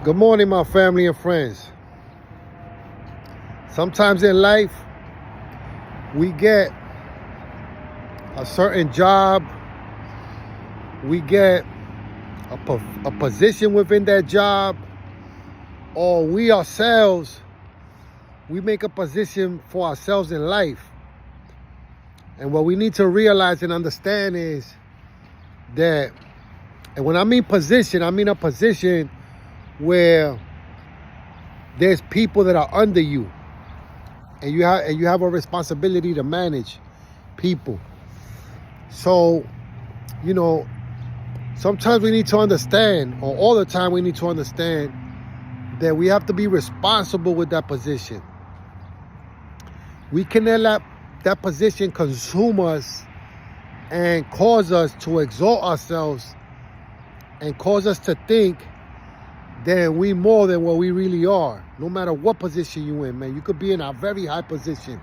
Good morning, my family and friends. Sometimes in life, we get a certain job, we get a position within that job, or we ourselves, we make a position for ourselves in life. And what we need to realize and understand is that, and when I mean position, I mean a position where there's people that are under you, and you have a responsibility to manage people. So, sometimes we need to understand, or all the time we need to understand, that we have to be responsible with that position. We cannot let that position consume us and cause us to exalt ourselves and cause us to think that we more than what we really are. No matter what position you're in, man. You could be in a very high position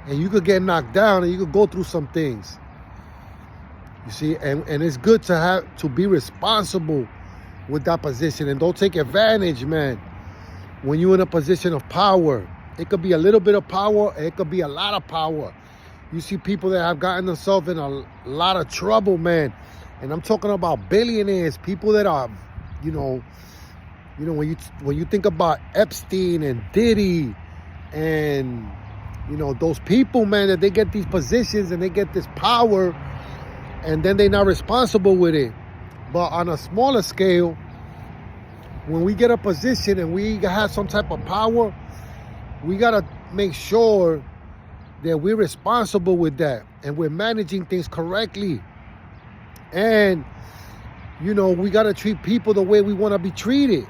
and you could get knocked down and you could go through some things. You see, and it's good to be responsible with that position, and don't take advantage, man, when you're in a position of power. It could be a little bit of power, it could be a lot of power. You see people that have gotten themselves in a lot of trouble, man. And I'm talking about billionaires, people that are, when you think about Epstein and Diddy and, those people, man, that they get these positions and they get this power, and then they're not responsible with it. But on a smaller scale, when we get a position and we have some type of power, we got to make sure that we're responsible with that and we're managing things correctly. And, we got to treat people the way we want to be treated.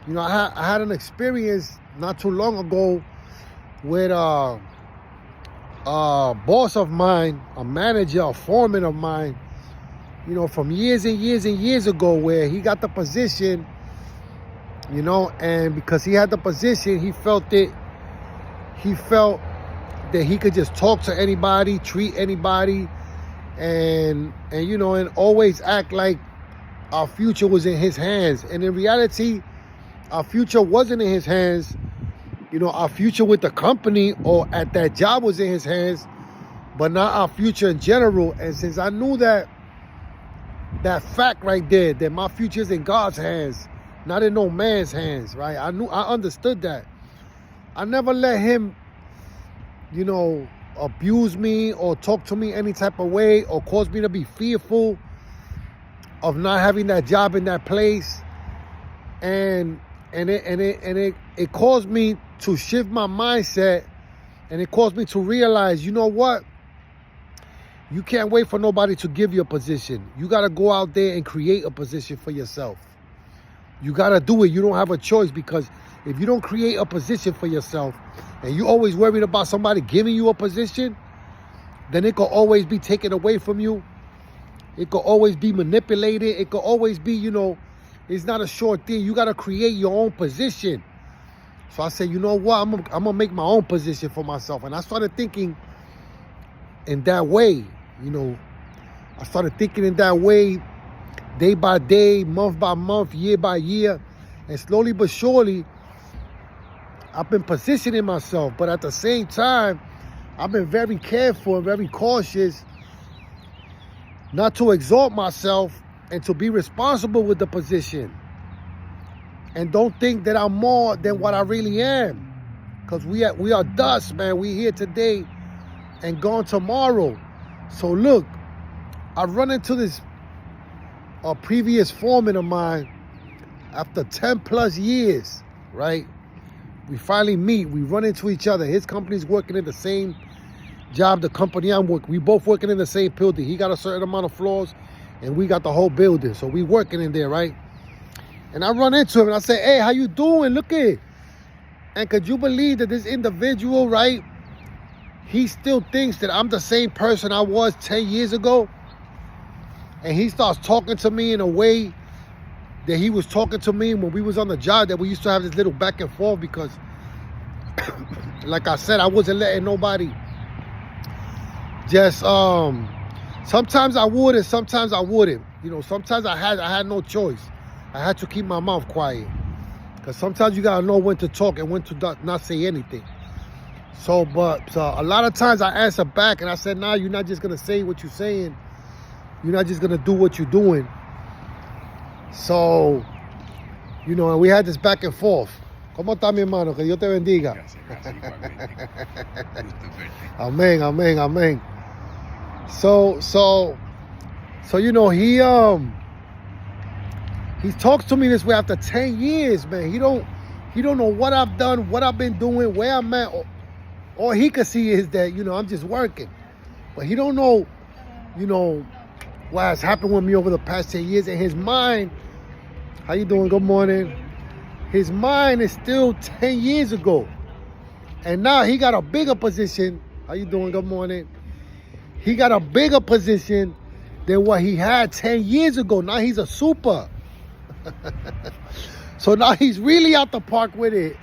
I had an experience not too long ago with a boss of mine, a manager, a foreman of mine, from years and years and years ago, where he got the position, and because he had the position, he felt that he could just talk to anybody, treat anybody, and always act like our future was in his hands. And in reality, our future wasn't in his hands. Our future with the company or at that job was in his hands, but not our future in general. And since I knew that fact right there, that my future is in God's hands, not in no man's hands, right? I understood that. I never let him, abuse me or talk to me any type of way or cause me to be fearful of not having that job in that place. And it caused me to shift my mindset, and it caused me to realize, you know what? You can't wait for nobody to give you a position. You got to go out there and create a position for yourself. You got to do it. You don't have a choice, because if you don't create a position for yourself and you always worried about somebody giving you a position, then it could always be taken away from you. It could always be manipulated. It could always be, it's not a short thing. You got to create your own position. So I said, you know what? I'm going to make my own position for myself. And I started thinking in that way, I started thinking in that way, day by day, month by month, year by year. And slowly but surely, I've been positioning myself. But at the same time, I've been very careful and very cautious not to exalt myself and to be responsible with the position. And don't think that I'm more than what I really am. Because we are dust, man. We here today and gone tomorrow. So look, I run into this previous foreman of mine after 10 plus years, right? We finally meet. We run into each other. His company's working in the same job the company I'm working. We both working in the same building. He got a certain amount of floors and we got the whole building. So we working in there, right? And I run into him and I say, hey, how you doing? Look at it. And could you believe that this individual, right, he still thinks that I'm the same person I was 10 years ago? And he starts talking to me in a way that he was talking to me when we was on the job, that we used to have this little back and forth, because like I said, I wasn't letting nobody just, sometimes I would and sometimes I wouldn't. Sometimes I had no choice. I had to keep my mouth quiet. Because sometimes you gotta know when to talk and when to not say anything. So, but a lot of times I answer back and I said, nah, you're not just gonna say what you're saying. You're not just gonna do what you're doing. So, you know, and we had this back and forth. ¿Cómo está mi hermano? Que Dios te bendiga. Amén, amén, amén. So, you know, he talks to me this way after 10 years, man. He don't know what I've done, what I've been doing, where I'm at. All he can see is that, you know, I'm just working. But he don't know, you know, what has happened with me over the past 10 years. In his mind, how you doing? Good morning. His mind is still 10 years ago. And now he got a bigger position. How you doing? Good morning. He got a bigger position than what he had 10 years ago. Now he's a super. So now he's really out the park with it.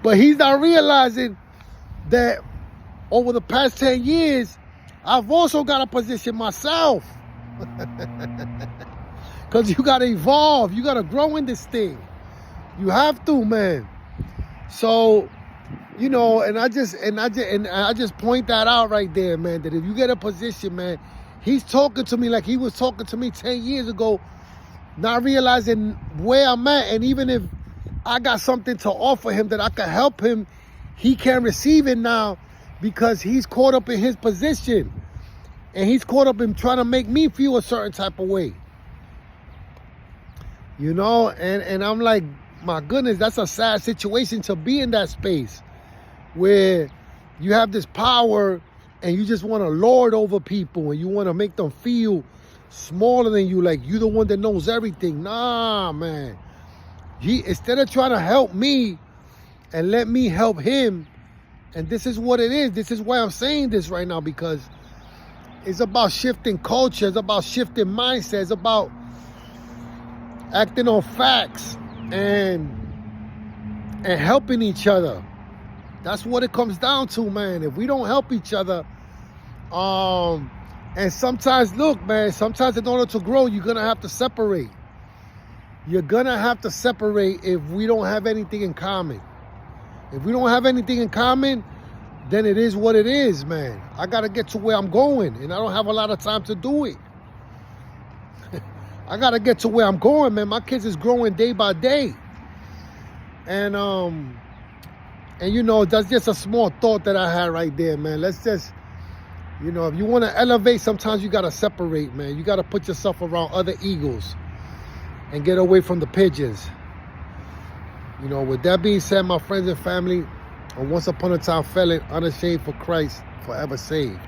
But he's not realizing that over the past 10 years, I've also got a position myself. Because you got to evolve. You got to grow in this thing. You have to, man. So, you know, and I just point that out right there, man, that if you get a position, man, he's talking to me like he was talking to me 10 years ago, not realizing where I'm at. And even if I got something to offer him that I can help him, he can't receive it now because he's caught up in his position. And he's caught up in trying to make me feel a certain type of way. You know, and I'm like, my goodness, that's a sad situation to be in that space where you have this power and you just want to lord over people and you want to make them feel smaller than you, like you the one that knows everything. Nah, man. Instead of trying to help me and let me help him, and this is what it is. This is why I'm saying this right now, because it's about shifting culture. It's about shifting mindset. It's about acting on facts and helping each other. That's what it comes down to, man. If we don't help each other, and sometimes, look, man, sometimes in order to grow, you're gonna have to separate. You're gonna have to separate if we don't have anything in common. If we don't have anything in common, then it is what it is, man. I gotta get to where I'm going, and I don't have a lot of time to do it. I gotta get to where I'm going, man. My kids is growing day by day. And you know, that's just a small thought that I had right there, man. Let's just, you know, if you want to elevate, sometimes you gotta separate, man. You gotta put yourself around other eagles and get away from the pigeons. You know, with that being said, my friends and family, once upon a time felon, unashamed for Christ, forever saved.